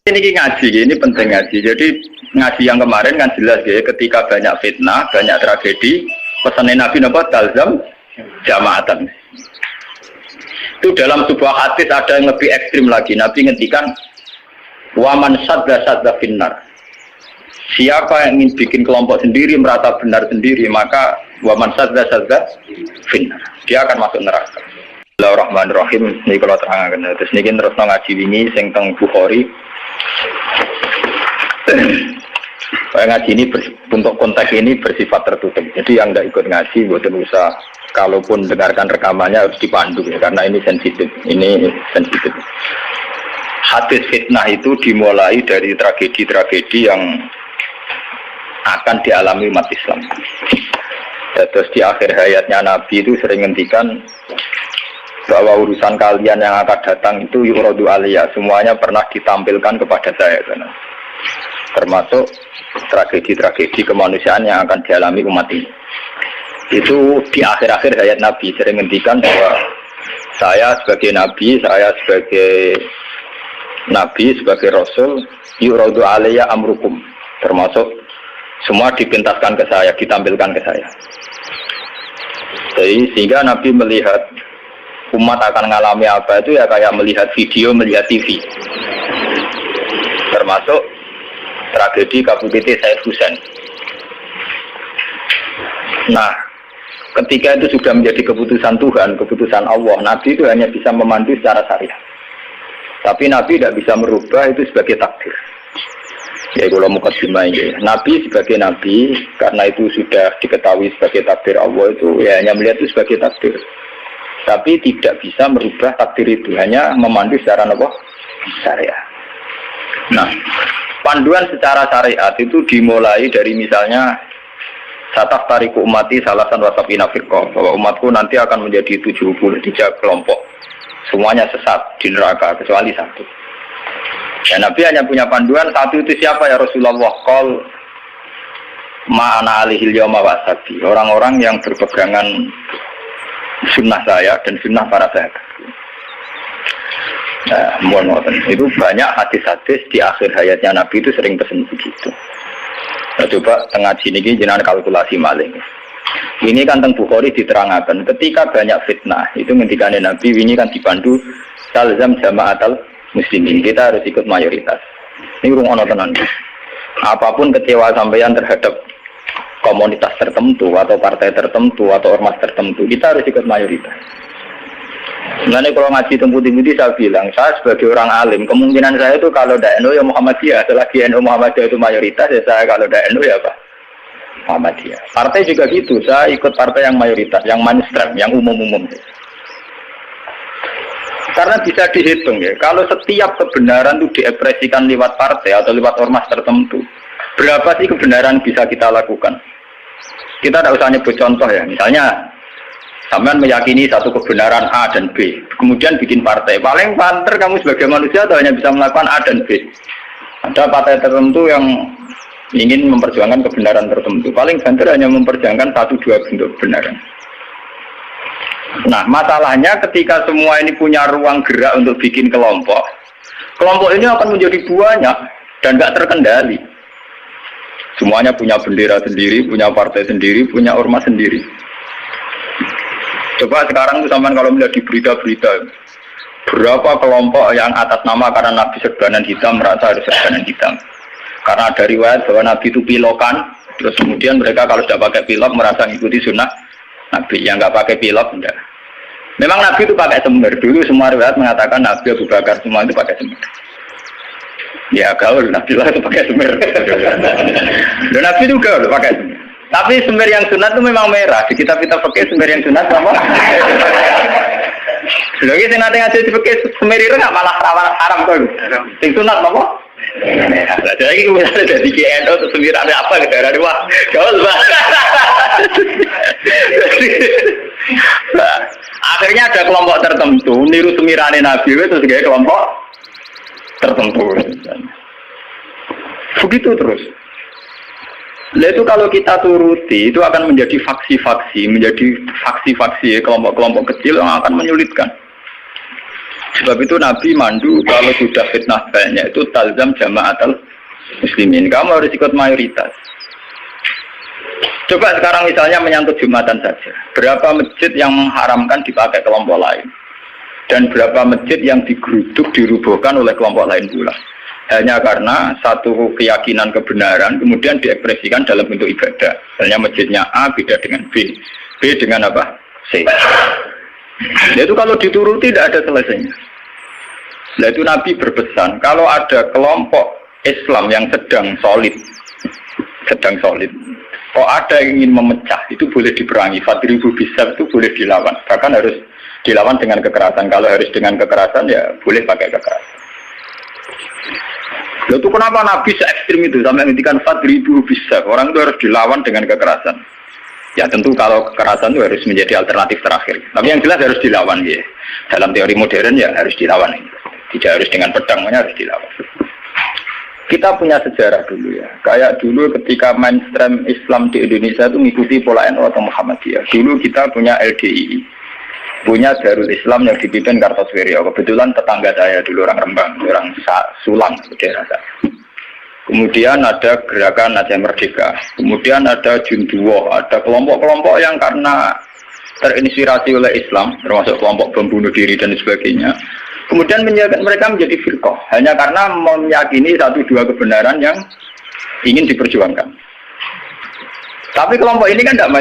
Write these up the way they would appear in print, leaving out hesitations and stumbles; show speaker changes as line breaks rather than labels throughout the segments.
Ini ngaji, ini penting ngaji. Jadi ngaji yang kemarin kan jelas ya, ketika banyak fitnah, banyak tragedi, pesanan Nabi Nabi talzam jamaatan. Itu dalam sebuah hadis ada yang lebih ekstrim lagi. Nabi ngendikan waman sadda finnar. Siapa yang ingin bikin kelompok sendiri, merasa benar sendiri, maka waman sadda finnar. Dia akan masuk neraka. Bismillahirrahmanirrahim. Ini kalau terangkan. Terus ini terus ngaji ini sing teng Bukhari. Ngaji ini untuk konteks ini bersifat tertutup. Jadi yang tidak ikut ngaji, buatan usah. Kalaupun dengarkan rekamannya harus dipandu ya, karena ini sensitif. Hadis fitnah itu dimulai dari tragedi-tragedi yang akan dialami umat Islam. Terus di akhir hayatnya Nabi itu sering ngendikan bahwa urusan kalian yang akan datang itu yuradu aliyah, semuanya pernah ditampilkan kepada saya, termasuk tragedi-tragedi kemanusiaan yang akan dialami umat ini. Itu di akhir-akhir hayat Nabi sering ngendikan bahwa saya sebagai Nabi, sebagai Rasul, yuradu aliyah amrukum, termasuk semua dipintaskan ke saya, ditampilkan ke saya. Jadi, sehingga Nabi melihat umat akan mengalami apa itu ya kayak melihat video, melihat TV. Termasuk tragedi KPT Said Husain. Nah, ketika itu sudah menjadi keputusan Tuhan, keputusan Allah, Nabi itu hanya bisa memandu secara syariat. Tapi Nabi tidak bisa merubah itu sebagai takdir. Ya kalau mukadimah ini, Nabi sebagai Nabi, karena itu sudah diketahui sebagai takdir Allah itu, ya hanya melihat itu sebagai takdir. Tapi tidak bisa merubah takdir itu, hanya memandu secara syariat. Nah, panduan secara syariat itu dimulai dari misalnya sataf tariku umati salasan wasabina firqah, bahwa umatku nanti akan menjadi 73 kelompok, semuanya sesat di neraka kecuali satu. Ya, Nabi hanya punya panduan satu, itu siapa ya Rasulullah? Qol ma'ana alihil yawma wasabi, orang-orang yang berpegangan sunnah saya dan sunnah para sahabat. Nah, itu banyak hadis-hadis di akhir hayatnya Nabi itu sering pesan begitu. Nah, coba tengah sini jenengan kalkulasi maling. Ini kan teng Bukhari diterangkan ketika banyak fitnah itu ngendikane Nabi ini kan dipandu talzam jama'atal muslimin, kita harus ikut mayoritas. Ini urung ana tenan. Apapun kecewa sampeyan terhadap komunitas tertentu atau partai tertentu atau ormas tertentu, kita harus ikut mayoritas. Sebenarnya kalau ngaji temputi-temputi saya bilang, saya sebagai orang alim, kemungkinan saya itu kalau tidak NU ya Muhammadiyah, selagi NU Muhammadiyah itu mayoritas ya saya, kalau tidak NU ya apa? Muhammadiyah. Partai juga gitu, saya ikut partai yang mayoritas, yang mainstream, yang umum-umum. Karena bisa dihitung ya, kalau setiap kebenaran itu diekspresikan lewat partai atau lewat ormas tertentu, berapa sih kebenaran bisa kita lakukan? Kita tidak usah nyebut contoh ya, misalnya sampean meyakini satu kebenaran A dan B, kemudian bikin partai, paling panter kamu sebagai manusia atau hanya bisa melakukan A dan B. Ada partai tertentu yang ingin memperjuangkan kebenaran tertentu, paling banter hanya memperjuangkan 1-2 bentuk kebenaran. Nah, masalahnya ketika semua ini punya ruang gerak untuk bikin kelompok, kelompok ini akan menjadi banyak dan nggak terkendali. Semuanya punya bendera sendiri, punya partai sendiri, punya ormas sendiri. Coba sekarang tuh sampean kalau melihat di berita-berita, berapa kelompok yang atas nama karena Nabi serbanan hitam merasa harus serbanan hitam. Karena ada riwayat bahwa Nabi itu pilokan, terus kemudian mereka kalau sudah pakai pilok merasa mengikuti sunnah Nabi. Yang nggak pakai pilok enggak. Memang Nabi itu pakai semir. Dulu semua riwayat mengatakan Nabi Abu Bakar semua itu pakai semir. Ya gaul, Nabi lah itu pakai semir. Dan Nabi itu gaul pakai semir. Tapi semir yang sunat itu memang merah. Di kitab-kitab pakai semir yang sunat apa? Lagi sing nate ngaji pakai semir itu nggak malah haram tuh. Sing sunat apa? Merah. Jadi misalnya dari GNO atau semir ada apa gitu? Ada wah gaul banget. Akhirnya ada kelompok tertentu niru semirane Nabi itu sebagai kelompok tertentu. Begitu terus. Nah itu kalau kita turuti itu akan menjadi faksi-faksi, kelompok-kelompok kecil yang akan menyulitkan. Sebab itu Nabi mandu kalau sudah fitnah banyak itu talzam jama'atul muslimin. Kamu harus ikut mayoritas. Coba sekarang misalnya menyangkut Jumatan saja. Berapa masjid yang mengharamkan dipakai kelompok lain? Dan berapa masjid yang digeruduk, dirubuhkan oleh kelompok lain pula? Hanya karena satu keyakinan kebenaran kemudian diekspresikan dalam bentuk ibadah. Misalnya masjidnya A beda dengan B. B dengan apa? C. Nah, itu kalau dituruti tidak ada selesainya. Nah, itu Nabi berpesan, kalau ada kelompok Islam yang sedang solid, kok ada yang ingin memecah, itu boleh diperangi. Fadribu bisa itu boleh dilawan. Bahkan harus dilawan dengan kekerasan. Kalau harus dengan kekerasan, ya boleh pakai kekerasan. Lalu itu kenapa Nabi se-ekstrim itu sampai menghentikan Fadribu bisa? Orang itu harus dilawan dengan kekerasan. Ya tentu kalau kekerasan itu harus menjadi alternatif terakhir. Tapi yang jelas harus dilawan ya. Dalam teori modern ya harus dilawan. Tidak harus dengan pedang, harus dilawan. Kita punya sejarah dulu ya. Kayak dulu ketika mainstream Islam di Indonesia itu mengikuti pola NU atau Muhammadiyah. Dulu kita punya LDII. Punya Darul Islam yang dipimpin Kartosuwiryo. Kebetulan tetangga saya dulu orang Rembang, orang Sulang, daerah saya. Kemudian ada gerakan Aceh Merdeka. Kemudian ada Junduwo, ada kelompok-kelompok yang karena terinspirasi oleh Islam, termasuk kelompok pembunuh diri dan sebagainya. Kemudian mereka menjadi firqah hanya karena meyakini satu dua kebenaran yang ingin diperjuangkan. Tapi kelompok ini kan tidak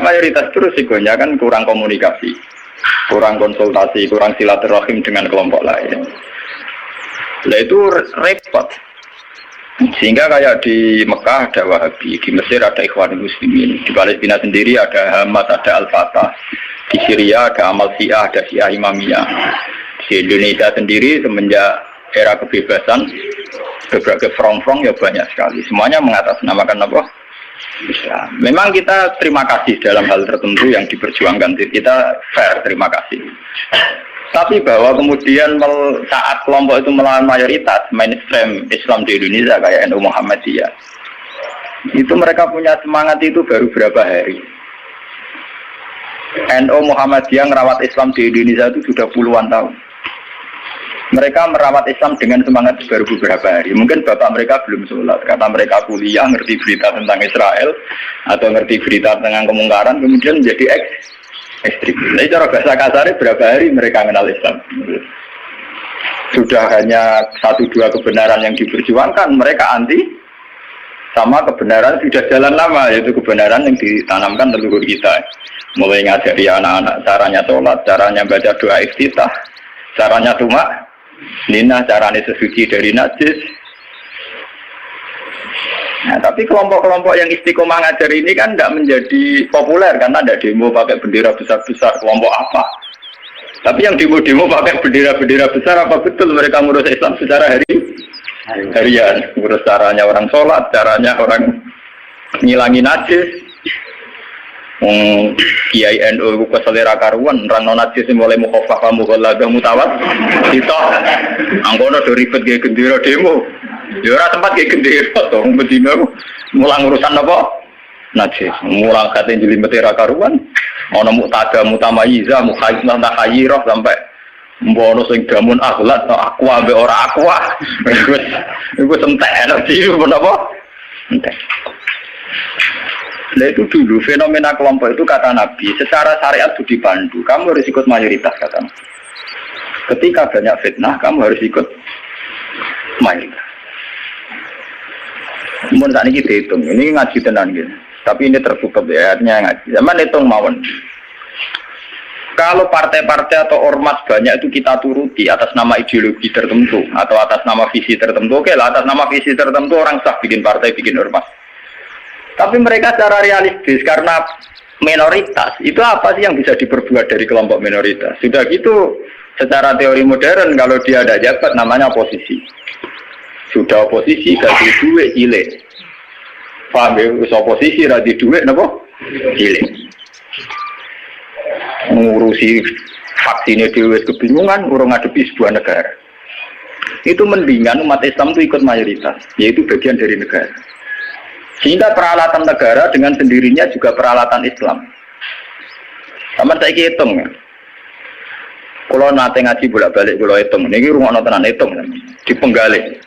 mayoritas terus risikonya kan kurang komunikasi, kurang konsultasi, kurang silaturahim dengan kelompok lain. Nah itu repot. Sehingga kayak di Mekah ada Wahabi, di Mesir ada Ikhwanul Muslimin, di Palestina sendiri ada Hamas, ada Al-Fatah, di Syria ada Amal Syiah, ada Syiah Imamiyah. Di Indonesia sendiri semenjak era kebebasan berbagai front-front ya banyak sekali. Semuanya mengatasnamakan apa? Islam. Memang kita terima kasih dalam hal tertentu yang diperjuangkan. Kita fair, terima kasih. Tapi bahwa kemudian saat kelompok itu melawan mayoritas mainstream Islam di Indonesia kayak NU Muhammadiyah, itu mereka punya semangat itu baru berapa hari. NU Muhammadiyah merawat Islam di Indonesia itu sudah puluhan tahun. Mereka merawat Islam dengan semangat baru beberapa hari. Mungkin bapak mereka belum sholat. Kata mereka kuliah, ngerti berita tentang Israel, atau ngerti berita tentang kemungkaran, kemudian menjadi ekstrim. Jadi cara bahasa kasarnya berapa hari mereka mengenal Islam. Sudah hanya satu dua kebenaran yang diperjuangkan, mereka anti sama kebenaran sudah jalan lama, yaitu kebenaran yang ditanamkan leluhur kita. Mulai ngajari anak-anak caranya sholat, caranya baca doa iftitah, caranya tumak Nina, caranya sesuci dari najis. Nah, tapi kelompok-kelompok yang istiqomah ngajar ini kan tidak menjadi populer karena ada demo pakai bendera besar-besar. Kelompok apa? Tapi yang demo-demo pakai bendera-bendera besar, apa betul mereka ngurus Islam secara harian? Ngurus caranya orang sholat, caranya orang ngilangi najis. Kiai NU ku selera karuan orang non najis mulai mukhafafah mughalladah mutawat itu angkono do ribet ge gendera demo ya ora tempat ge gendera to bedina mulang urusan apa najis mulang kate njlimet ra karuan ana muktada mutamayiza mukhayyizah tahayyirah sampai mbono sing damun akhlak to aku ambek ora aqua iku entek energi menapa entek. Nah itu dulu fenomena kelompok itu kata Nabi secara syariat itu dipandu, kamu harus ikut mayoritas kata Nabi. Ketika banyak fitnah kamu harus ikut mayoritas. Mun saat ini dihitung, ini ngaji tenan gitu. Tapi ini tertutup ya, artinya ngaji. Zaman hitung mawon. Kalau partai-partai atau ormas banyak itu kita turuti atas nama ideologi tertentu atau atas nama visi tertentu, oke lah atas nama visi tertentu orang sah bikin partai, bikin ormas. Tapi mereka secara realistis karena minoritas itu apa sih yang bisa diperbuat dari kelompok minoritas? Sudah gitu secara teori modern kalau dia ada jabat namanya oposisi. Sudah oposisi gaji duit cilik. Paham ya? Oposisi gaji duit napa? Cilik. Mengurusi vaksinnya dewe kebingungan urung ngadepi sebuah negara. Itu mendingan umat Islam itu ikut mayoritas, yaitu bagian dari negara. Sehingga peralatan negara dengan sendirinya juga peralatan Islam. Sama saya hitung ya. Kalau nate ngaji bolak-balik kalau hitung, ini rumah tenan hitung di penggalih.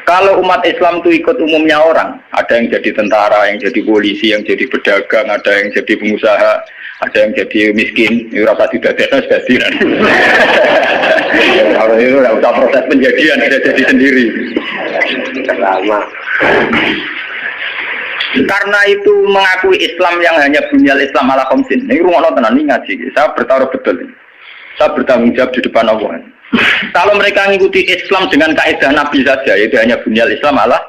Kalau umat Islam itu ikut umumnya orang, ada yang jadi tentara, yang jadi polisi, yang jadi pedagang, ada yang jadi pengusaha, ada yang jadi miskin, itu rasa tidak ada jadi. Kalau itu tidak usah proses penjadian, sudah jadi sendiri.
Lama.
Karena itu mengakui Islam yang hanya bunyal Islam ala khamsin. Ini rumah tenan ini ngaji. Saya bertaruh betul. Saya bertanggung jawab di depan Allah. Kalau mereka mengikuti Islam dengan kaidah Nabi saja, yaitu hanya bunyal Islam ala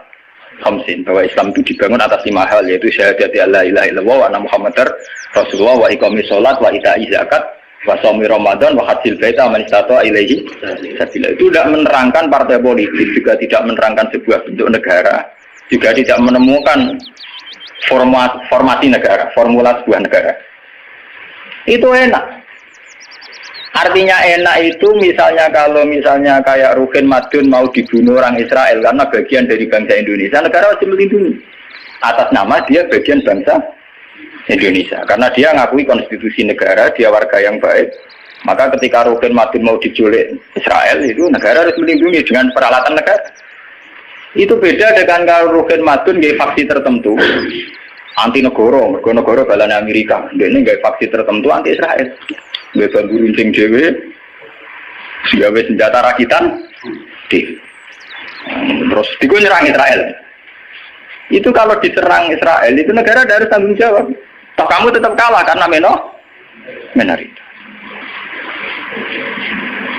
khamsin, bahwa Islam itu dibangun atas 5 hal, yaitu syahadat la ilaha illallah wa anna muhammadar rasulullah wa iqamis shalat wa ita'iz zakat wa shaumi ramadan wa hajjil baita man istata'a ilaihi sabila. Itu tidak menerangkan partai politik, juga tidak menerangkan sebuah bentuk negara, juga tidak menemukan formasi negara, formula sebuah negara. Itu enak. Artinya enak itu misalnya kalau misalnya kayak Rukin Madun mau dibunuh orang Israel karena bagian dari bangsa Indonesia, negara wajib melindungi atas nama dia bagian bangsa Indonesia. Karena dia ngakui konstitusi negara, dia warga yang baik. Maka ketika Rukin Madun mau diculik Israel, itu negara harus melindungi dengan peralatan negara. Itu beda dengan kalau Rukin Madun gaya faksi tertentu anti negara balanya Amerika. Dia ini gaya faksi tertentu anti Israel. Gaya bambu runcing dewe, gawe senjata rakitan, terus digo nyerang Israel. Itu kalau diserang Israel, itu negara harus tanggung jawab. Toh kamu tetap kalah karena minoritas.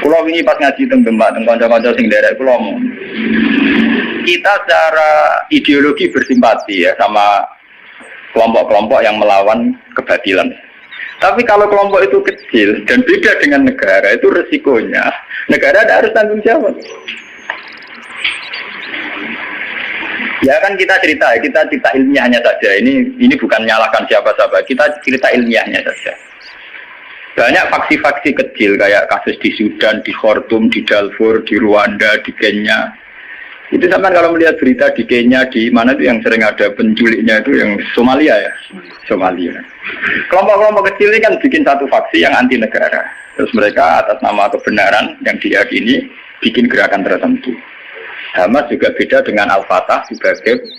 Kulo ini pas ngaji teng Demak, teng kanca-kanca sing derek kulo ngomong. Kita secara ideologi bersimpati ya sama kelompok-kelompok yang melawan kebatilan. Tapi kalau kelompok itu kecil dan beda dengan negara, itu resikonya negara harus tanggung jawab. Ya kan kita cerita ilmiahnya saja. Ini bukan menyalahkan siapa-siapa. Kita cerita ilmiahnya saja. Banyak faksi-faksi kecil kayak kasus di Sudan, di Khartoum, di Darfur, di Rwanda, di Kenya. Itu sama kalau melihat berita di Kenya, di mana itu yang sering ada penculiknya itu yang Somalia ya, Somalia. Kelompok-kelompok kecil ini kan bikin satu faksi yang anti negara. Terus mereka atas nama kebenaran yang diyakini bikin gerakan tertentu. Hamas juga beda dengan Al-Fatah sebagai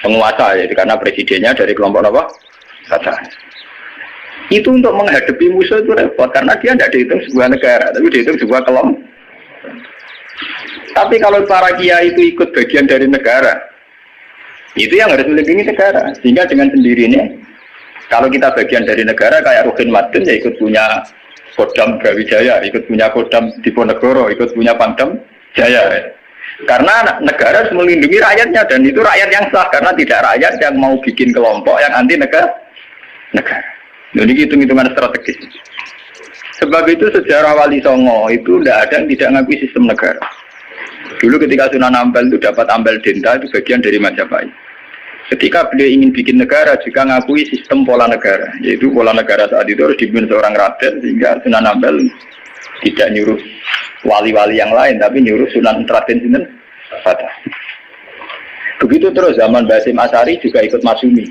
penguasa, yaitu karena presidennya dari kelompok apa? Fatah. Itu untuk menghadapi musuh itu repot karena dia tidak dihitung sebuah negara, tapi dihitung sebuah kelompok. Tapi kalau para kiai itu ikut bagian dari negara, itu yang harus melindungi negara. Sehingga dengan sendirinya, kalau kita bagian dari negara kayak Rukin Madun ya ikut punya Kodam Brawijaya, ikut punya Kodam Diponegoro, ikut punya Pangdam Jaya. Karena negara harus melindungi rakyatnya dan itu rakyat yang sah karena tidak rakyat yang mau bikin kelompok yang anti negara. Jadi hitung-hitungan strategis. Sebab itu sejarah Wali Songo itu tidak ada yang tidak mengakui sistem negara. Dulu ketika Sunan Ampel itu dapat Ampel Denta itu bagian dari Majapahit. Ketika beliau ingin bikin negara juga mengakui sistem pola negara, yaitu pola negara saat itu harus dipimpin seorang raden sehingga Sunan Ampel tidak nyuruh wali-wali yang lain tapi nyuruh Sunan Raden Sinten Fatah. Begitu terus zaman Basim Asy'ari juga ikut Masyumi.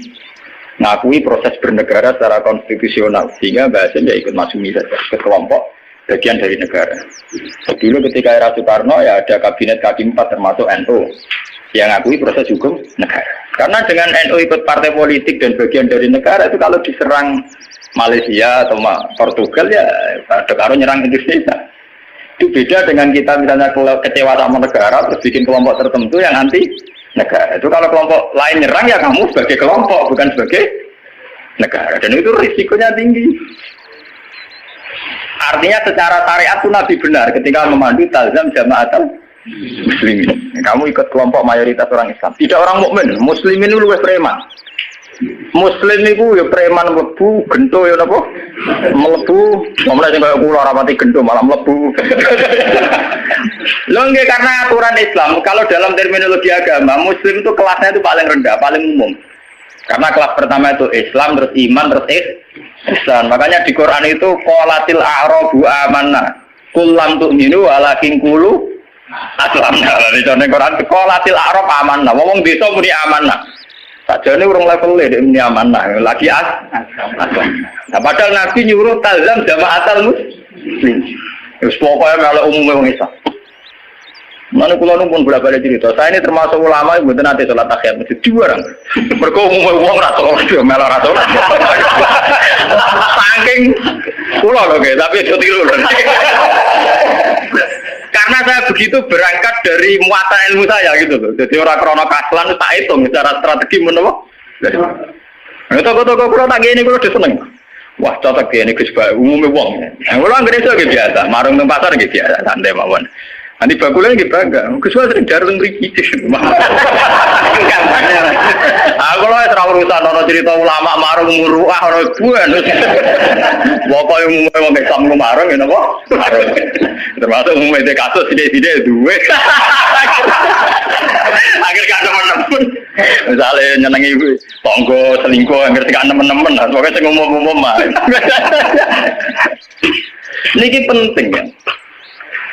Ngakui proses bernegara secara konstitusional sehingga Basim ya ikut Masyumi saja ke kelompok bagian dari negara. Dulu ketika era Soekarno ya ada kabinet K4 termasuk NU yang ngakui proses hukum negara. Karena dengan NU ikut partai politik dan bagian dari negara itu kalau diserang Malaysia atau Portugal ya ada karo nyerang Indonesia. Itu beda dengan kita misalnya kecewa sama negara terus bikin kelompok tertentu yang anti negara. Itu kalau kelompok lain nyerang ya kamu sebagai kelompok bukan sebagai negara dan itu risikonya tinggi. Artinya secara syariat itu Nabi benar ketika memandu talzam jamaatul muslimin. Kamu ikut kelompok mayoritas orang Islam, tidak orang mukmin. Muslimin itu lebih preman. Muslim itu ya preman mlebu, gento ya napa? Mlebu, mulai sing kaya kula ora pati gento malah mlebu. Lho nggih karena aturan Islam, kalau dalam terminologi agama, muslim itu kelasnya itu paling rendah, paling umum. Karena kelas pertama itu Islam, terus iman, terus ihsan. Makanya di Quran itu qolatil a'rabu amanna. Qul lam tu'minu walakin qulu aslamna. Di Quran qolatil a'rab amanna. Wong desa muni amanna. Sajane urung level e amanah, lagi aslam. Nah, padahal Nabi nyuruh talzam jamaatul Wis pokoke kalau umume wong Islam. Mana kula nu pun bolak-balik cerita. Saya ini termasuk ulama yang mboten ate salat tahiyat masjid diwarang. Mergo umume wong ra salat yo melu ra salat. Saking kula lho nggih, tapi aja tiru lho. Karena saya begitu berangkat dari muata ilmu saya gitu loh. Jadi orang krono kaslan tak hitung secara strategi menapa. Nah, toko-toko kula tak ngene kula seneng. Wah, cocok ini Gus Ba, umumnya wong. Nah, kula anggere iso biasa, marung nang pasar nggih biasa, santai mawon. Nanti bakulnya nggih bangga. Gus Ba sering jarang mriki. Aku lho ora urusan ana cerita ulama marung muruah ora buan. Pokoke umumnya wong Islam marung ya napa? Marung. Termasuk umumnya kasus sithik-sithik duwe. Akhir gak temen-temen. Misalnya nyenengi tonggo selingkuh akhir gak temen-temen. Pokoknya sing umum-umum mah. Niki penting ya.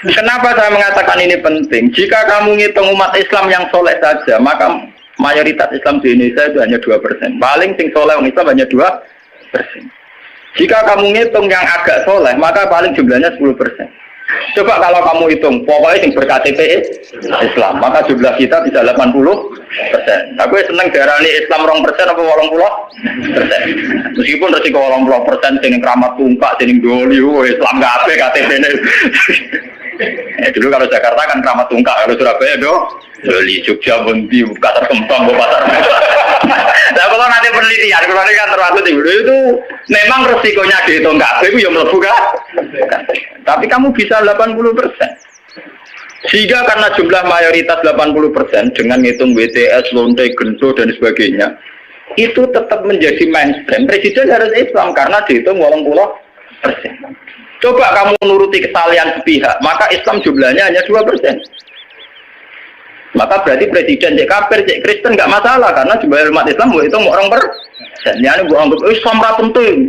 Kenapa saya mengatakan ini penting? Jika kamu ngitung umat Islam yang soleh saja, maka mayoritas Islam di Indonesia itu hanya 2%. Paling sing soleh orang Islam hanya 2%. Jika kamu ngitung yang agak soleh, maka paling jumlahnya 10%. Coba kalau kamu hitung, pokoknya yang ber-KTP Islam, maka jumlah kita bisa 80%. Aku seneng darani Islam 2% apa 80%. Meskipun resiko 80% sing keramat tungkak, sing doli, Islam kabeh KTP-ne. Dulu kalau Jakarta kan keramat tungkak, kalau Surabaya doli, Jogja, Bondi, Pasar Kembang, Pasar. Nah kalau nanti penelitian, kalau nanti kan termasuk itu memang resikonya dihitung kabeh itu yang mlebu kan. Tapi kamu bisa 80%. Sehingga karena jumlah mayoritas 80% dengan ngitung WTS, lonte, gento dan sebagainya, itu tetap menjadi mainstream. Presiden harus Islam karena dihitung 80%. Coba kamu nuruti kesalahan sepihak, maka Islam jumlahnya hanya 2%. Maka berarti presiden cek kafir, cek Kristen nggak masalah karena jumlah umat Islam mau hitung orang persen. Ini gue anggap Islam ra penting,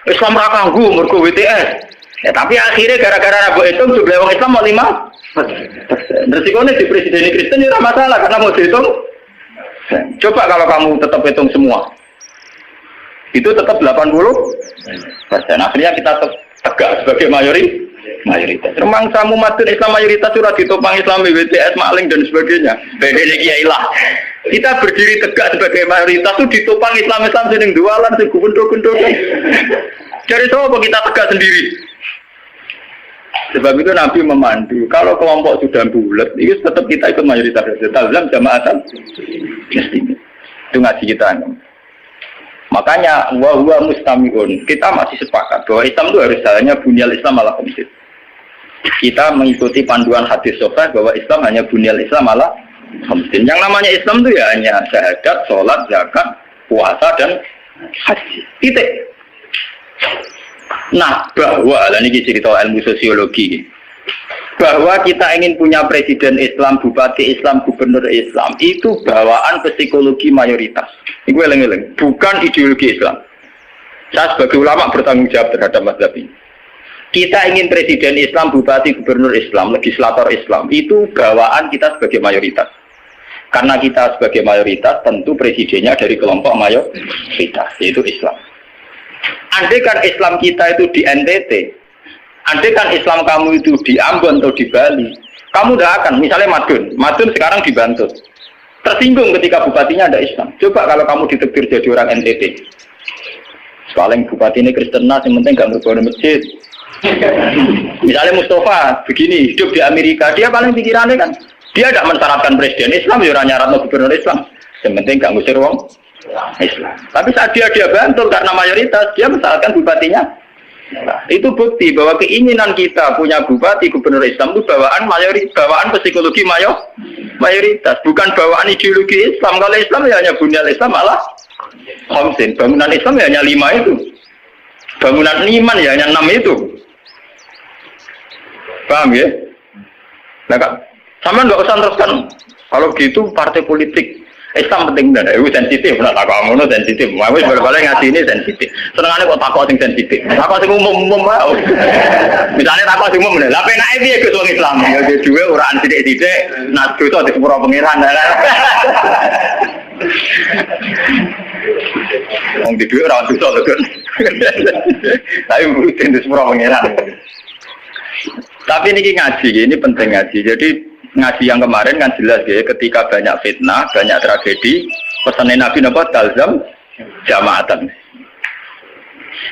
Islam ra kanggo mergo WTS. Ya, tapi akhirnya gara-gara gue hitung jumlah orang Islam mau 5%. Resikonya di presiden Kristen tidak masalah karena mau dihitung. Coba kalau kamu tetap hitung semua, itu tetap 80%. Akhirnya kita tegak sebagai mayoritas. Memang kamu madun Islam mayoritas surat ditopang Islam BTS maling dan sebagainya. Bedanya kiai lah. Kita berdiri tegak sebagai mayoritas itu ditopang Islam sing jualan sing gendho-gendho. Dari apa kita tegak sendiri? Sebab itu Nabi memandu. Kalau kelompok sudah bulat, itu tetap kita ikut mayoritas. Dalam jamaatan muslimin. Itu ngaji kita. Makanya wa huwa mustamiun. Kita masih sepakat bahwa Islam itu harus jalannya bunyal Islam ala khamsin. Kita mengikuti panduan hadis sahih bahwa Islam hanya bunyal Islam ala khamsin. Yang namanya Islam itu ya hanya syahadat, sholat, zakat, puasa dan haji. Titik. Nah, bahwa ini cerita ilmu sosiologi. Bahwa kita ingin punya presiden Islam, bupati Islam, gubernur Islam, itu bawaan psikologi mayoritas. Ini gue eleng-eleng, bukan ideologi Islam. Saya sebagai ulama bertanggung jawab terhadap mazhab ini. Kita ingin presiden Islam, bupati, gubernur Islam, legislator Islam, itu bawaan kita sebagai mayoritas. Karena kita sebagai mayoritas, tentu presidennya dari kelompok mayoritas, yaitu Islam. Andai kan Islam kita itu di NTT, andai kan Islam kamu itu di Ambon atau di Bali, kamu tidak akan, misalnya Madun sekarang di Bantul, tersinggung ketika bupatinya ada Islam. Coba kalau kamu ditektir jadi orang NTT, paling bupati ini Kristen, yang penting nggak berbangun masjid. Misalnya Mustafa begini, hidup di Amerika, dia paling pikirannya kan, dia tidak mensyaratkan presiden Islam, ya nyaratno gubernur Islam, yang penting nggak ngusir wong Islam. Tapi saat dia Bantul karena mayoritas, dia mensyaratkan bupatinya. Nah, itu bukti bahwa keinginan kita punya bupati gubernur Islam itu bawaan bawaan psikologi mayoritas, bukan bawaan ideologi Islam. Kalau Islam ya hanya bunyal Islam ala khamsin. Bangunan Islam ya hanya 5 itu. Bangunan iman ya hanya 6 itu. Paham ya? Nah, Kak, sama nggak usah teruskan. Kalau gitu partai politik Islam penting dan itu sensitif. Nah, takut ngono sensitif. Mau balik-balik ngasih ini sensitif. Senengane kok takut sing sensitif. Takut sing umum-umum wae. Misalnya takut sing umum lha penake piye Gus wong Islam. Ya duwe uraan sithik-sithik, nak dosa di sepuro pangeran. Wong di duwe ora dosa lho, Gus. Tapi mesti di sepuro pangeran. Tapi ini ngaji, ini penting ngaji. Jadi ngaji yang kemarin kan jelas ya, ketika banyak fitnah, banyak tragedi, pesan Nabi napa talzam jamaatan.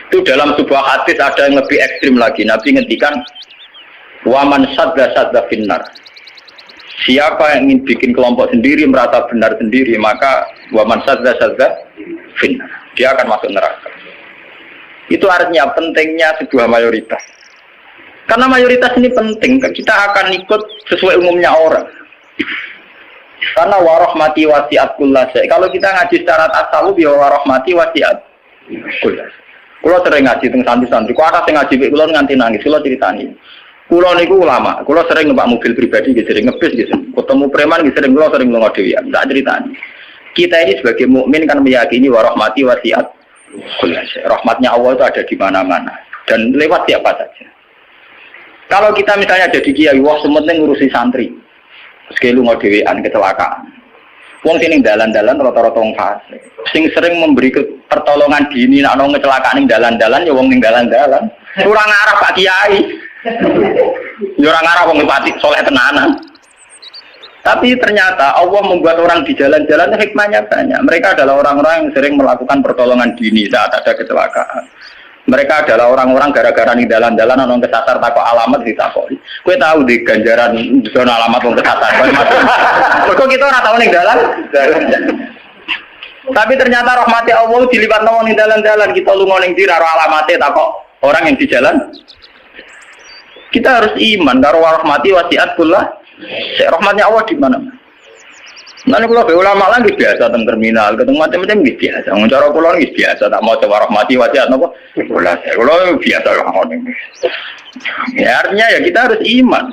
Itu dalam sebuah hadis ada yang lebih ekstrim lagi. Nabi ngendikan waman sadda finnar. Siapa yang ingin bikin kelompok sendiri, merasa benar sendiri, maka waman sadda finnar. Dia akan masuk neraka. Itu artinya pentingnya sebuah mayoritas. Karena mayoritas ini penting, kita akan ikut sesuai umumnya orang. Karena warahmati wasiat kullasya. Kalau kita ngaji secara tasawuf, ya warahmati wasiat kullasya. Kalau sering ngaji tentang santri-santri, kok ada yang ngaji, kalau nganti nangis, kalau ceritani. Kalau niku ulama, kalau sering numpak mobil pribadi, sering ngebis, gitu. Ketemu preman, sering kalau sering ngelongo dewian, tak ceritani. Kita ini sebagai mukmin kan meyakini warahmati wasiat kullasya. Rahmatnya Allah itu ada di mana-mana dan lewat siapa saja. Kalau kita misalnya jadi kiai, wah sementing ngurusi santri, sekali lunga dewean kecelakaan. Wong sing dalan-dalan rata-rata wong fasik. Sing sering memberi pertolongan dini nek ana kecelakaan ning dalan-dalan ya wong ning dalan-dalan. Ora ngarah Pak Kiai. Ya ora ngarah wong pati saleh tenanan. Tapi ternyata Allah membuat orang di jalan-jalan hikmahnya banyak. Mereka adalah orang-orang yang sering melakukan pertolongan dini saat ada kecelakaan. Mereka adalah orang-orang gara-gara ning dalan-dalan ana kesasar takok alamat ditakoki. Kowe tahu di ganjaran zona alamat wong kesasar. Kok kita ora tahu ning dalan? Tapi ternyata rahmati Allah dilipat nang ning dalan-dalan, kita lunga ning ndi karo alamate takok orang yang di jalan. Kita harus iman karo rahmati wasiat kullah. Rahmatnya Allah di mana? Nanti kalau ulama lagi biasa tentang terminal, ketemu macam-macam biasa. Cara pulau ini biasa, tak mau coba rahmati wasiat nopo. Kalau biasa lah ini. Ya artinya ya kita harus iman.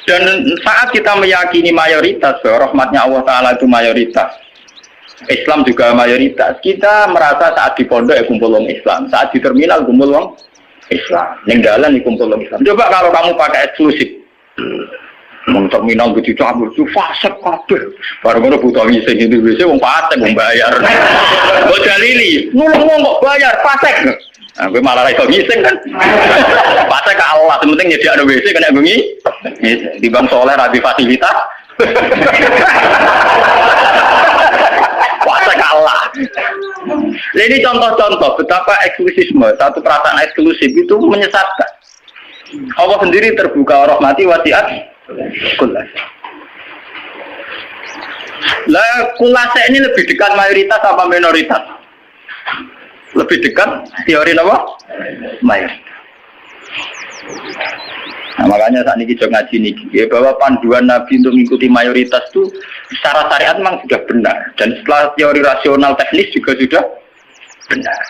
Dan saat kita meyakini mayoritas bahwa rahmatnya Allah Taala itu mayoritas, Islam juga mayoritas. Kita merasa saat di pondok ya kumpul orang Islam, saat di terminal kumpul orang Islam, ninggalan kumpul orang Islam. Coba kalau kamu pakai eksklusif. Terminal begitu cabut itu fasek kabeh. Baru ngono butuh ngising itu wis wong fasek wong bayar. Kok dalili, ngomong kok bayar fasek. Nah, gue malah iso ngising kan. Fasek ka Allah, penting nyediakno WC kena bengi. Di Bang Soleh rabi fasilitas. Fasek ka Allah. Ini contoh-contoh betapa eksklusisme, satu perasaan eksklusif itu menyesatkan. Allah sendiri terbuka rahmati wasiat kullas. Lah kullas ini lebih dekat mayoritas apa minoritas? Lebih dekat teori apa? Mayoritas. Nah, makanya saat ini kita ngaji nih, ya, bahwa panduan Nabi untuk mengikuti mayoritas itu secara syariat memang sudah benar, dan setelah teori rasional teknis juga sudah benar.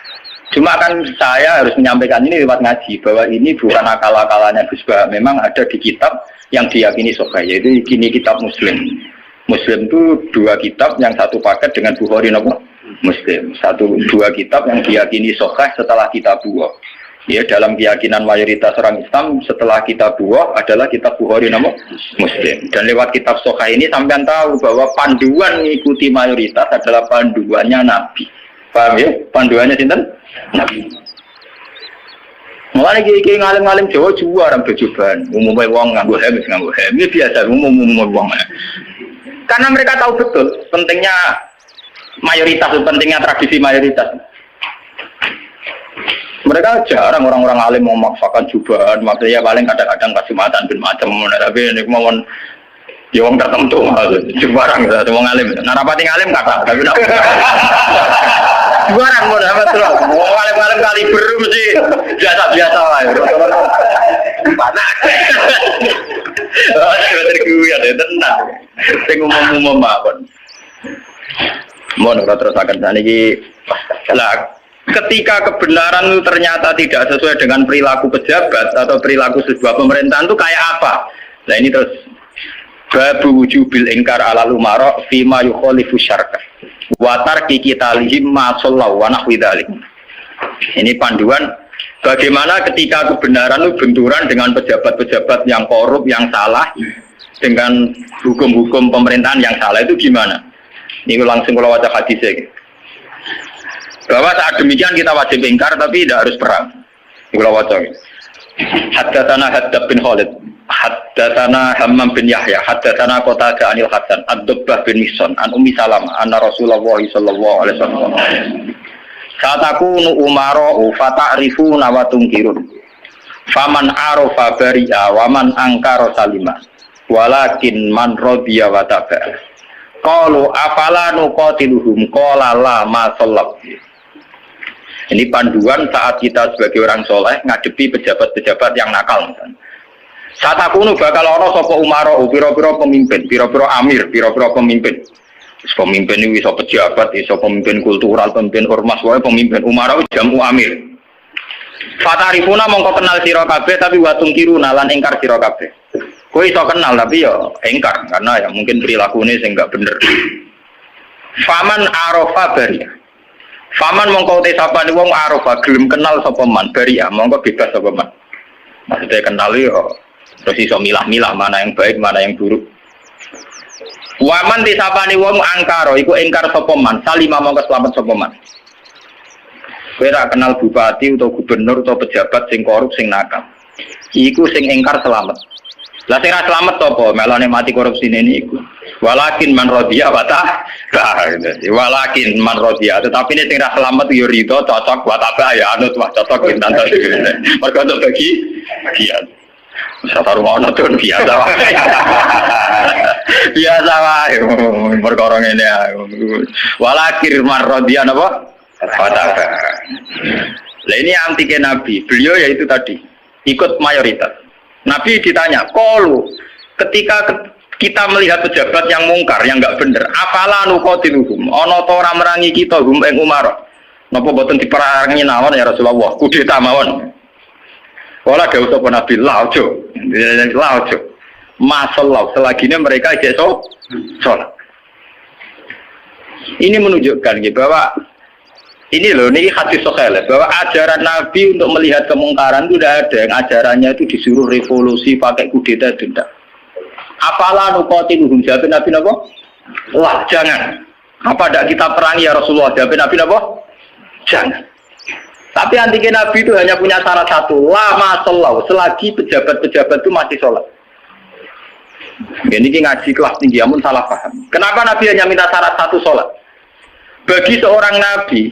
Cuma kan saya harus menyampaikan ini lewat ngaji, bahwa ini bukan akal-akalannya Gus Bah, memang ada di kitab yang diyakini sahih, yaitu kini kitab Muslim. Muslim itu dua kitab, yang satu paket dengan Bukhari nopo Muslim. Dua kitab yang diyakini sahih setelah kitab Bukhari. Ya, dalam keyakinan mayoritas orang Islam setelah kitab Bukhari adalah kitab Bukhari nopo Muslim. Dan lewat kitab sahih ini sampean tahu bahwa panduan mengikuti mayoritas adalah panduannya Nabi. Paham ya? Panduannya sinten? Nabi. Mulai kiai ngalim-ngalim Jawa juara bejuban, umumnya wong nganggo hem, ini biasa umum wong. Karena mereka tahu betul pentingnya mayoritas, pentingnya tradisi mayoritas. Mereka jarang orang-orang alim memaksakan jubahan, maksudnya paling kadang-kadang kasumatan bin macam, tapi ini mohon ya wong tertentu, jubarang gitu, wong alim. Narapati ngalim kata, tapi nak. Jubarang mau dapat terus, wong alim-alim kali beru mesti biasa-biasa lah. Panas. Ada terkuat ya tenang. Saya ngomong-ngomong mawon. Mohon terus akan sana ini. Lah, ketika kebenaran itu ternyata tidak sesuai dengan perilaku pejabat atau perilaku sebuah pemerintahan itu kayak apa? Nah ini terus babu wujubil ingkar ala lumara fima yukhalifu syarka wa tarki qitalihim ma sallallahu wa nahwi dzalik. Ini panduan bagaimana ketika kebenaran itu benturan dengan pejabat-pejabat yang korup, yang salah, dengan hukum-hukum pemerintahan yang salah, itu gimana? Ini langsung kalau baca hadisnya. Bahwa saat demikian kita wajib ingkar tapi tidak harus perang. Ini kalau baca. Haddatsana Haddad bin Khalid, haddatsana Hammam bin Yahya, haddatsana Qatadah anil Hasan, Ad-Dubbah bin Mihsan, an Ummi Salamah, anna Rasulullah sallallahu alaihi wasallam. Satakunu umara'u fata'rifuna wa tunkirun. Faman arafa bari'a wa man angkara salima. Walakin man radiya wa taba'a. Qalu afala nuqatiluhum qala la ma sallab. Ini panduan saat kita sebagai orang soleh ngadepi pejabat-pejabat yang nakal. Saat aku bakal ono sapa umara, pira-pira pemimpin, pira-pira amir, pira-pira pemimpin. Pemimpin ini bisa pejabat, bisa pemimpin kultural, pemimpin ormas, wae pemimpin umara jamu amir. Fatarifuna mongko kenal sira kabeh tapi watung kiru nalan ingkar sira kabeh. Kowe iso kenal tapi ya ingkar karena ya mungkin perilakunya sing enggak bener. Faman arafa bariya. Faman mongko te sapane wong arafa gelem kenal sapa man bariya mongko bebas sapa man. Maksudnya kenal ya terus iso milah-milah mana yang baik mana yang buruk. Waman te sapane wong angkara iku ingkar sapa man salima mongko selamat sapa man. Kowe ra kenal bupati atau gubernur atau pejabat sing korup sing nakal. Iku sing ingkar selamat. Lah sing ra selamat sapa? Melane mati korupsi ini iku. Walakin man radiya wa ta. Walakin man radiya, tetapi ini sing ra selamat yo rido cocok wa ta ya anut wah cocok pintan ta. Mergo untuk bagi bagian. Satu rumah nonton biasa wae. Biasa wae. Perkara ngene ae. Walakin man radiya napa? Wa ta. Lah ini antike Nabi. Beliau yaitu tadi ikut mayoritas. Nabi ditanya, "Qalu ketika kita melihat pejabat yang mungkar, yang enggak bener, afala nuqatiluhum? Ana ta ora merangi kita hum ing Umar? Napa boten diperangi nawon ya Rasulullah? Kudeta mawon." Ora dawuh sapa Nabi, "La ojo." La ojo. Masallah selagine mereka iso salat. Ini menunjukkan bahwa ini loh, ini hadis sahih bahwa ajaran Nabi untuk melihat kemungkaran itu tidak ada. Yang ajarannya itu disuruh revolusi pakai kudeta itu tidak. Apalah nuqatiluhum, jawab Nabi apa? Wah, jangan. Apa tidak kita perangi ya Rasulullah? Jawab Nabi apa? Jangan. Tapi antike Nabi itu hanya punya syarat satu, lama sholat, selagi pejabat-pejabat itu masih sholat. Ini ngaji kelas tinggi, amun salah paham. Kenapa Nabi hanya minta syarat satu sholat? Bagi seorang Nabi,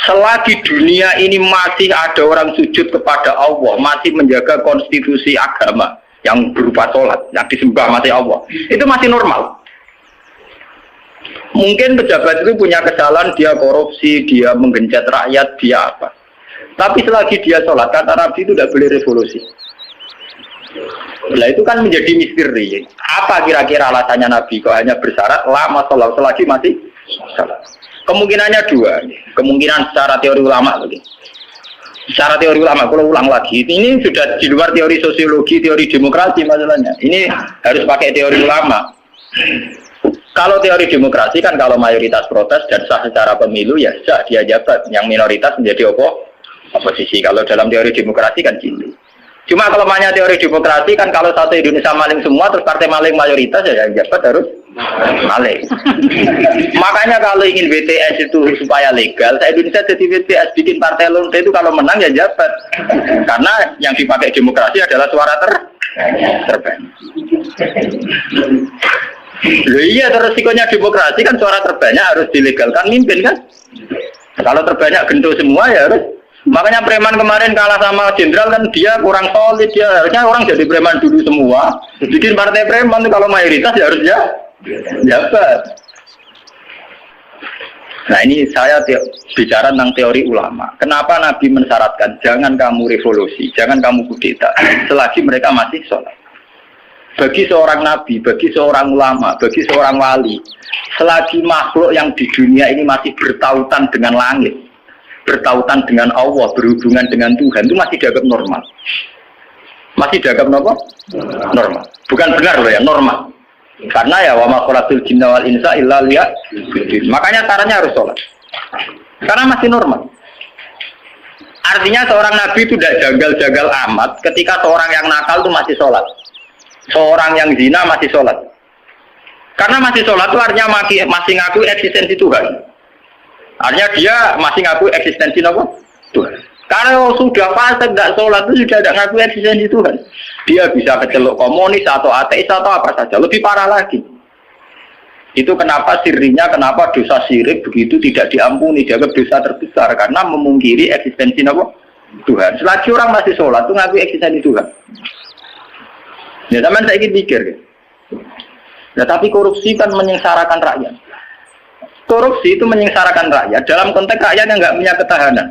selagi dunia ini masih ada orang sujud kepada Allah, masih menjaga konstitusi agama yang berupa sholat, yang disembah masih Allah, itu masih normal. Mungkin pejabat itu punya kesalahan, dia korupsi, dia menggencet rakyat, dia apa. Tapi selagi dia sholat, kata Nabi itu tidak boleh revolusi. Nah itu kan menjadi misteri. Apa kira-kira alasannya Nabi kok hanya bersyarat lama sholat selagi masih sholat? Kemungkinannya dua. Kemungkinan secara teori ulama lagi. Secara teori ulama, kalau ulang lagi, ini sudah di luar teori sosiologi, teori demokrasi masalahnya. Ini harus pakai teori ulama. Kalau teori demokrasi kan kalau mayoritas protes dan sah secara pemilu ya sah dia jabat, yang minoritas menjadi oposisi. Kalau dalam teori demokrasi kan gitu. Cuma kalau banyak teori demokrasi kan kalau satu Indonesia maling semua terus partai maling mayoritas ya yang jabat harus maling. Makanya kalau ingin BTS itu supaya legal, Indonesia jadi BTS bikin partai lonte itu kalau menang ya jabat. Karena yang dipakai demokrasi adalah suara terbanyak. Loh iya, terus resikonya demokrasi kan suara terbanyak harus dilegalkan mimpin kan. Kalau terbanyak gendut semua ya harus. Makanya preman kemarin kalah sama jenderal kan dia kurang solid, dia harusnya orang jadi preman dulu semua. Bikin partai preman itu kalau mayoritas ya harus ya jabat. Nah ini saya bicara tentang teori ulama. Kenapa Nabi mensyaratkan jangan kamu revolusi, jangan kamu kudeta selagi mereka masih sholat. Bagi seorang nabi, bagi seorang ulama, bagi seorang wali, selagi makhluk yang di dunia ini masih bertautan dengan langit, bertautan dengan Allah, berhubungan dengan Tuhan, itu masih dianggap normal. Masih dianggap apa? Normal. Bukan benar loh ya, normal. Karena ya wa ma khalaqtul jinna wal insa illa liya'budun. Makanya caranya harus sholat. Karena masih normal. Artinya seorang nabi itu tidak jagal-jagal amat ketika seorang yang nakal itu masih sholat. Seorang yang zina masih sholat. Karena masih sholat itu artinya masih ngaku eksistensi Tuhan. Artinya dia masih ngaku eksistensi apa? Tuhan. Karena sudah fasik tidak sholat itu sudah tidak ngaku eksistensi Tuhan. Dia bisa kecelok komunis atau ateis atau apa saja. Lebih parah lagi. Itu kenapa sirinya, kenapa dosa syirik begitu tidak diampuni, dianggap dosa terbesar karena memungkiri eksistensi Tuhan. Selagi orang masih sholat itu ngaku eksistensi Tuhan. Ya zaman saya ingin mikir. Nah, tapi korupsi kan menyengsarakan rakyat. Korupsi itu menyengsarakan rakyat dalam konteks rakyat yang nggak punya ketahanan.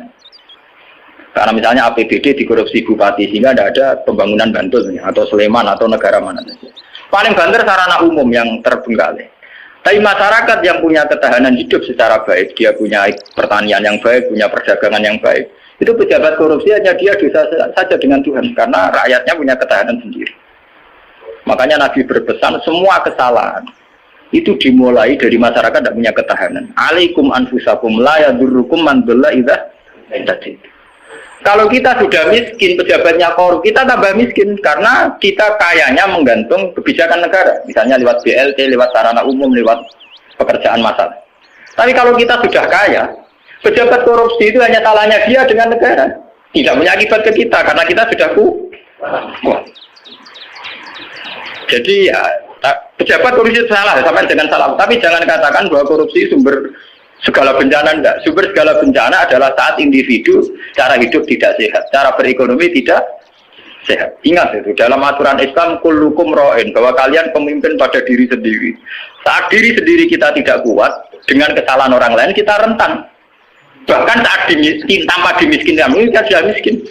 Karena misalnya APBD dikorupsi bupati sehingga tidak ada pembangunan Bantul atau Sleman atau negara mana saja. Paling banter sarana umum yang terbengkalai. Tapi masyarakat yang punya ketahanan hidup secara baik, dia punya pertanian yang baik, punya perdagangan yang baik. Itu pejabat korupsi hanya dia dosa saja dengan Tuhan karena rakyatnya punya ketahanan sendiri. Makanya Nabi berpesan semua kesalahan itu dimulai dari masyarakat tidak punya ketahanan. Alaikum anfusakum la yadurrukum man dhalla idza tadi. Kalau kita sudah miskin, pejabatnya korup, kita tambah miskin karena kita kayanya menggantung kebijakan negara. Misalnya lewat BLT, lewat sarana umum, lewat pekerjaan massal. Tapi kalau kita sudah kaya, pejabat korupsi itu hanya salahnya dia dengan negara. Tidak punya akibat ke kita karena kita sudah kuat. Jadi ya, pejabat korupsi itu salah, sampai dengan salah. Tapi jangan katakan bahwa korupsi sumber segala bencana enggak. Sumber segala bencana adalah saat individu cara hidup tidak sehat, cara berekonomi tidak sehat. Ingat itu dalam aturan Islam kullukum ra'in, bahwa kalian pemimpin pada diri sendiri. Saat diri sendiri kita tidak kuat dengan kesalahan orang lain kita rentan. Bahkan saat dimiskin tanpa dimiskinkan kita sudah miskin.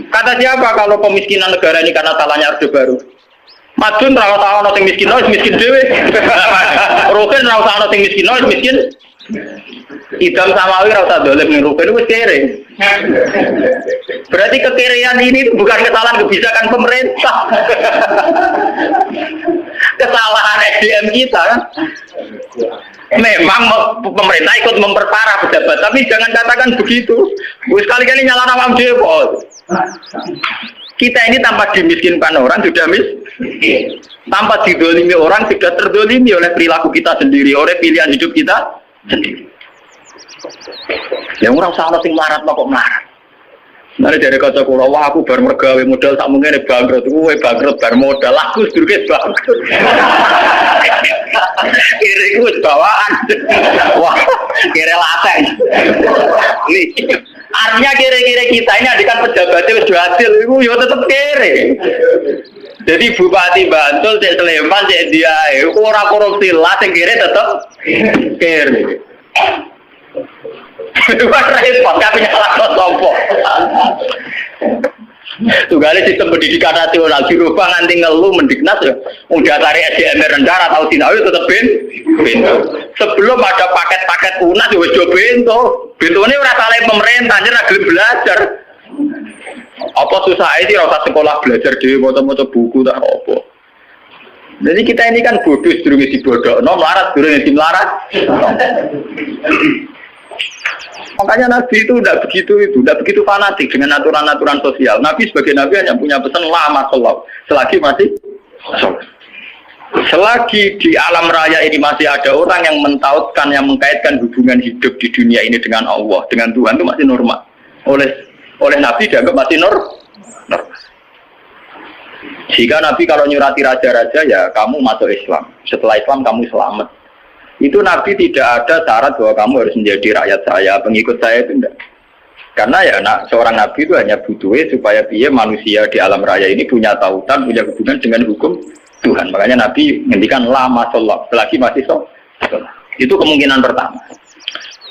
Kata siapa kalau pemiskinan negara ini karena salahnya Orde Baru? Madun ora usah ana sing miskin, miskin dhewe. Roken ora usah ana sing miskin, miskin. Idam Samawi ora usah dolim ning Roken wis kere. Berarti kekerean ini bukan kesalahan kebijakan pemerintah. Kesalahan SDM kita kan. Memang pemerintah ikut memperparah pejabat, tapi jangan katakan begitu. Wis kali-kali nyalahno awam dhewe. Kita ini tanpa dimiskinkan orang sudah miskin, tanpa didolimi orang sudah terdolimi oleh perilaku kita sendiri, oleh pilihan hidup kita sendiri. Yang orang salah sing melarat kok melarat. Nanti dari kata kula, wah aku bar mergawe modal tak mungkin bangkrut, gue bangkrut bar modal, aku sedurunge bangkrut. Kira gue bawaan, wah kira lateng. Artinya kira-kira kita ini adikan pejabatnya sudah hasil, itu ya tetap kere. Jadi Bupati Bantul, Cek Sleman, Cek Dia, orang korupsi lah, yang kere tetap kere. Bukan repot, tapi nyala sopo. Tugale sistem pendidikan nasional dirubah nganti ngeluh mendiknas ya. Udah tarik SDM rendah atau sinau tetap bento. Sebelum ada paket-paket UNAS ya wis do bento. Bentone ora salah pemerintah, ora gelem belajar. Apa susah sih ora usah sekolah belajar dhewe maca-maca buku tak apa. Jadi kita ini kan bodoh sedurunge dibodhokno, melarat sedurunge dimelarat. Makanya Nabi itu tidak begitu fanatik dengan aturan-aturan sosial. Nabi sebagai Nabi hanya punya pesan lama sholat, selagi masih sholat. Selagi di alam raya ini masih ada orang yang mentautkan, yang mengkaitkan hubungan hidup di dunia ini dengan Allah, dengan Tuhan itu masih normal. Oleh Nabi dianggap masih normal. Jika Nabi kalau nyurati raja-raja ya kamu masuk Islam. Setelah Islam kamu selamat. Itu Nabi tidak ada syarat bahwa kamu harus menjadi rakyat saya, pengikut saya itu enggak. Karena ya seorang Nabi itu hanya butuh supaya dia manusia di alam raya ini punya tautan, punya hubungan dengan hukum Tuhan. Makanya Nabi ngendikan lama sholat, selagi masih sholat. Itu kemungkinan pertama.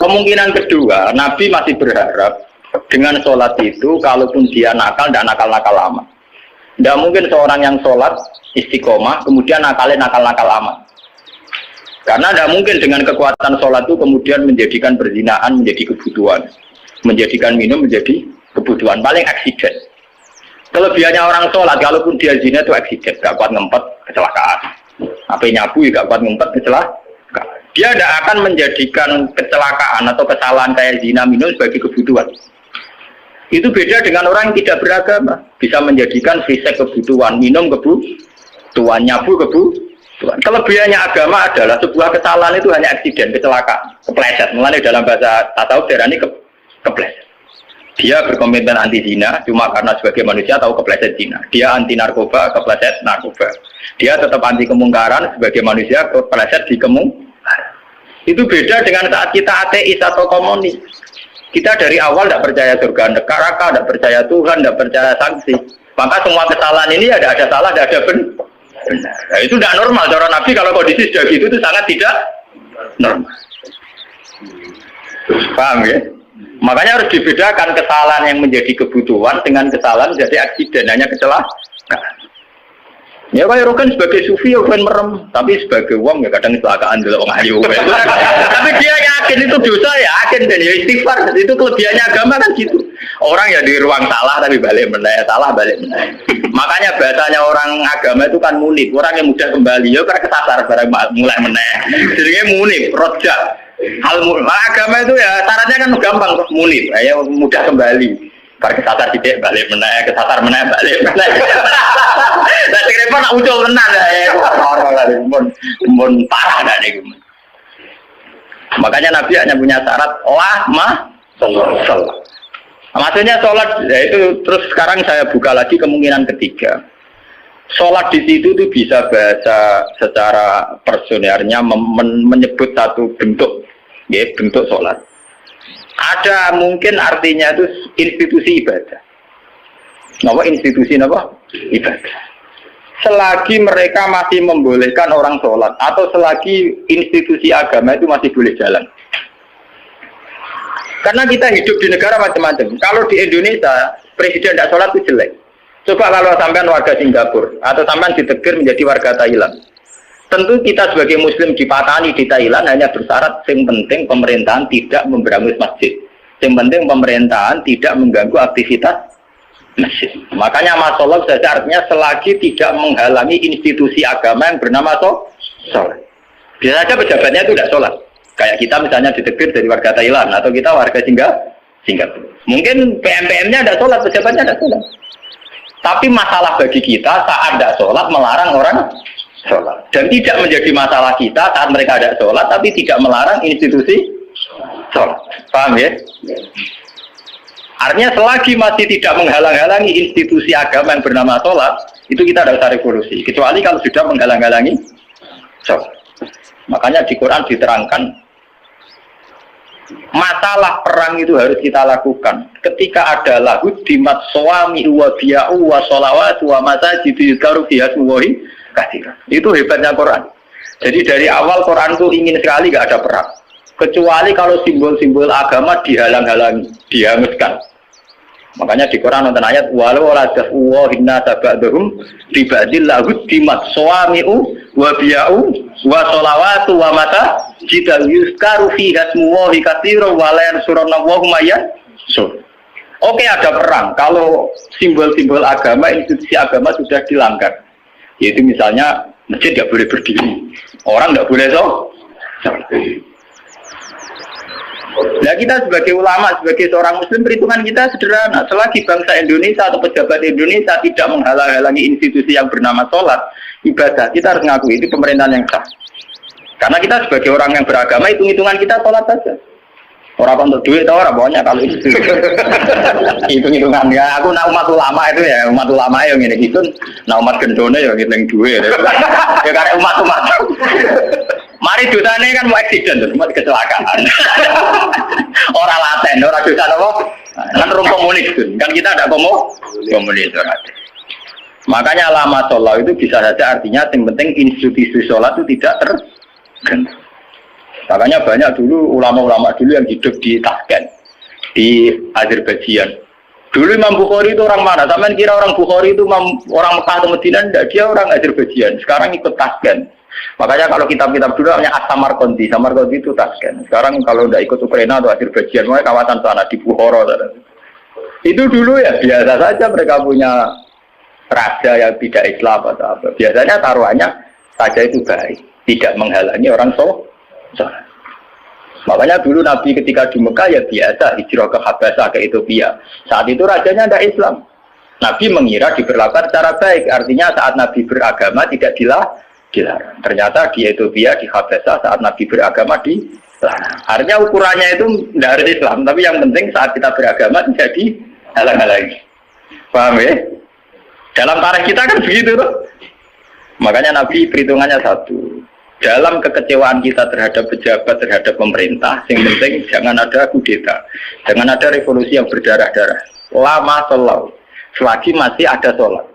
Kemungkinan kedua, Nabi masih berharap dengan sholat itu, kalaupun dia nakal, tidak nakal-nakal lama. Tidak mungkin seorang yang sholat istiqomah, kemudian nakalnya nakal-nakal lama. Karena tidak mungkin dengan kekuatan sholat itu kemudian menjadikan perzinaan menjadi kebutuhan, menjadikan minum menjadi kebutuhan, paling aksiden. Kelebihannya orang sholat, kalaupun dia zina itu aksiden, gak kuat ngempet, kecelakaan. Apa nyabu, gak kuat ngempet, kecelakaan. Dia tidak akan menjadikan kecelakaan atau kesalahan kayak zina minum sebagai kebutuhan. Itu beda dengan orang yang tidak beragama, bisa menjadikan fisik kebutuhan, minum kebutuhan, nyabu kebutuhan. Kelebihannya agama adalah sebuah kesalahan itu hanya aksiden, kecelakaan, kepleset. Mulanya dalam bahasa tasawuf darani kepleset. Dia berkomitmen anti zina, cuma karena sebagai manusia tahu kepleset zina. Dia anti narkoba, kepleset narkoba. Dia tetap anti kemungkaran, sebagai manusia kepleset di kemungkaran. Itu beda dengan saat kita ateis atau komunis. Kita dari awal tidak percaya surga neraka, tidak percaya Tuhan, tidak percaya sanksi. Maka semua kesalahan ini ada salah, ada benar. Nah, itu tidak normal. Cara Nabi kalau kondisi sudah gitu itu sangat tidak normal. Paham ya? Makanya harus dibedakan kesalahan yang menjadi kebutuhan dengan kesalahan menjadi aksiden, hanya kecelakaan. Ya kayak Rokan sebagai sufi ya kan merem, tapi sebagai uang ya kadang kecelakaan dulu orang ayu. Tapi dia yakin itu dosa, ya yakin dan ya istighfar. Itu kelebihannya agama kan gitu. Orang ya di ruang salah tapi balik meneh, salah balik meneh. Makanya bahasanya orang agama itu kan munib, orang yang mudah kembali. Ya karena kesasar barang mulai meneh. Jadinya munib, rojak. Agama itu ya syaratnya kan gampang kok munib, ya mudah kembali. Bar kesasar tidak balik meneh, kesasar meneh balik meneh. Lah sing repot nak ucul tenan ya. Ora lali mun parah dah niku. Makanya Nabi hanya punya syarat sholat. Maksudnya sholat ya itu terus sekarang saya buka lagi kemungkinan ketiga. Sholat di situ itu bisa bahasa secara personernya menyebut satu bentuk, ya, bentuk sholat. Ada mungkin artinya itu institusi ibadah. Apa institusi apa? Ibadah. Selagi mereka masih membolehkan orang sholat atau selagi institusi agama itu masih boleh jalan. Karena kita hidup di negara macam-macam. Kalau di Indonesia presiden tidak sholat itu jelek. Coba kalau sampean warga Singapura atau sampean ditegur menjadi warga Thailand. Tentu kita sebagai muslim dipatani di Thailand hanya bersyarat yang penting pemerintahan tidak memberangus masjid. Yang penting pemerintahan tidak mengganggu aktivitas masjid. Makanya masalah saja artinya selagi tidak menghalangi institusi agama yang bernama sholat. Biasa saja pejabatnya itu tidak sholat. Kayak kita misalnya ditegur dari warga Thailand atau kita warga Singapura. Mungkin PM-PM-nya ada sholat, pejabatnya ada sholat. Tapi masalah bagi kita saat ada sholat melarang orang sholat. Dan tidak menjadi masalah kita saat mereka ada sholat tapi tidak melarang institusi sholat. Paham ya? Artinya selagi masih tidak menghalang-halangi institusi agama yang bernama sholat, itu kita tidak usah revolusi. Kecuali kalau sudah menghalang-halangi sholat. Makanya di Quran diterangkan masalah perang itu harus kita lakukan ketika ada lahu dimat suami wa biya'u wa sholawat wa masajid yuzkaru fiha ismullahi katsiran. Itu hebatnya Quran. Jadi dari awal Quran itu ingin sekali gak ada perang, kecuali kalau simbol-simbol agama dihalang-halangi, dihanguskan. Makanya di Quran nonton ayat walau la dafwa hinna tabadhum ribadil lahu dimat suami'u wa biya'u wa sholawatu wa mata jika yuzkaru fi hasmullahi katsiran wa la yansurunallahu mayyan. Oke, ada perang kalau simbol-simbol agama, institusi agama sudah dilanggar. Yaitu misalnya masjid tidak boleh berdiri, orang tidak boleh sholat. Nah kita sebagai ulama, sebagai seorang muslim, perhitungan kita sederhana. Selagi bangsa Indonesia atau pejabat Indonesia tidak menghalang-halangi institusi yang bernama sholat, ibadah, kita harus mengakui itu pemerintahan yang sah. Karena kita sebagai orang yang beragama, hitung-hitungan kita sholat saja. Orang untuk duit atau orang pokoknya kalau itu hitung-hitungan ya. Aku nak umat ulama itu ya, umat ulama yang ini gitu. Nah umat gendone ya ngitung duit. Ya karena umat. Mari dosane kan mau accident tuh, cuma kecelakaan. Orang laten, orang dosa apa? Kan rum komunis tuh. Kan kita ada komunis orang. Makanya lama sholat itu bisa saja artinya yang penting institusi sholat itu tidak terganggu. Makanya banyak dulu ulama-ulama dulu yang hidup di Tashkent, di Azerbaijan. Dulu Imam Bukhari itu orang mana? Sampai kira orang Bukhari itu orang Mekah atau Madinah? Tidak, dia orang Azerbaijan. Sekarang ikut Tashkent. Makanya kalau kitab-kitab dulu namanya Samarkandi itu Tashkent. Sekarang kalau tidak ikut Ukraina atau Azerbaijan, makanya kawasan sana di Bukhara. Itu dulu ya biasa saja mereka punya raja yang tidak Islam atau apa. Biasanya taruhannya raja itu baik, tidak menghalangi orang sholat. Makanya dulu Nabi ketika di Mekah ya biasa hijrah ke Habasah ke Ethiopia. Saat itu rajanya tidak Islam. Nabi mengira diperlakukan secara baik. Artinya saat Nabi beragama tidak dilarang. Ternyata di Ethiopia, di Habasah saat Nabi beragama Artinya ukurannya itu tidak harus Islam, tapi yang penting saat kita beragama jadi halang-halangi. Paham ya? Dalam tarikh kita kan begitu tuh. Makanya Nabi perhitungannya satu. Dalam kekecewaan kita terhadap pejabat, terhadap pemerintah, yang penting jangan ada kudeta, jangan ada revolusi yang berdarah-darah. Lama selalu, selagi masih ada sholat.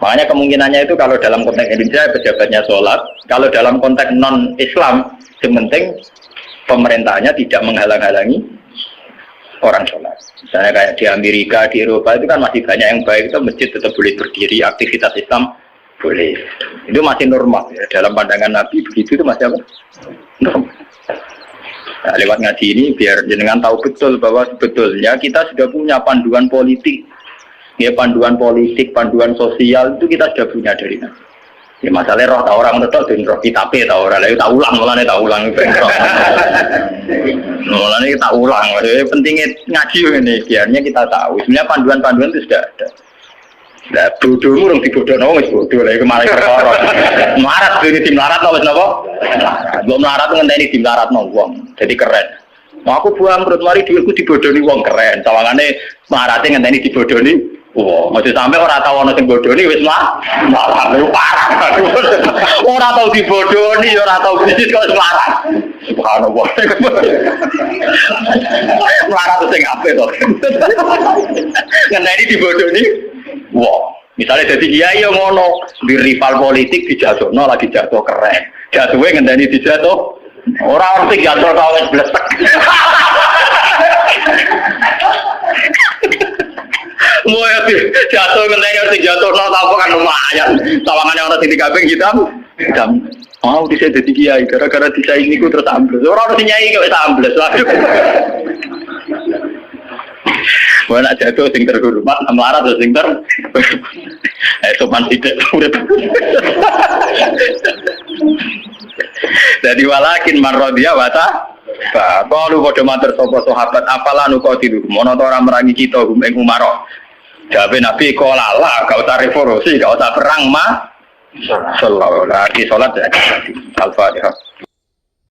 Makanya kemungkinannya itu kalau dalam konteks Indonesia pejabatnya sholat, kalau dalam konteks non-Islam, yang penting pemerintahnya tidak menghalang-halangi orang sholat. Misalnya kayak di Amerika, di Eropa itu kan masih banyak yang baik, itu masjid tetap boleh berdiri, aktivitas Islam boleh. Itu masih normal ya. Dalam pandangan Nabi begitu itu masih apa? Normal. Nah, lewat ngaji ini biar jenengan tahu betul bahwa sebetulnya kita sudah punya panduan politik. Ya, panduan politik, panduan sosial itu kita sudah punya dari Nabi. Ya masalahnya roh tak orang tetap dan roh kita tak orang lain tak ulang mulanya tak ulang mulanya kita ulang. Pentingnya ngaji ini biarnya kita tahu. Sebenarnya panduan-panduan itu sudah ada. Nah, bodohmu orang dibodohno wis bodoh lha kemarin perkara. Melarat ini tim larat wis napa? Mbok melarat ngenteni tim laratno wong. Jadi keren. Mau aku buang perut mari dhuwitku dibodohi wong keren. Sawangane melarate ngenteni dibodohi. Wah, masih sampai orang tahu orang yang bodohi wis malah lu parah. Orang tahu dibodohi, orang tahu bisnis kok melarat. Subhanallah. Melarat itu sing apik to. Ngenteni dibodohi. Wah, misalnya jadi kiai yang ngono di rival politik dijatuhno lagi jatuh keren. Jatuhnya ngenteni dijatuh. Orang sing jatuh tau wis blesek. Mau ya jatuh ngenteni sing jatuh apa kan lumayan. Tawangane orang sing dikabing hitam. Mau bisa jadi kiai gara-gara disaingi ku terus ambles. Orang sing nyai kok ambles. Waduh. Mana jatuh sing terhormat, melarat sing ter. Sopan tidak urip. Jadi walakin marrodia wata. Kalau padha matur sapa sahabat apalah nuqatilu. Mono ora merangi kita ing Umar. Jawabe Nabi qala la gak usah revolusi, gak usah perang mah. Sallallahu alaihi wasallam. Al-Fatihah.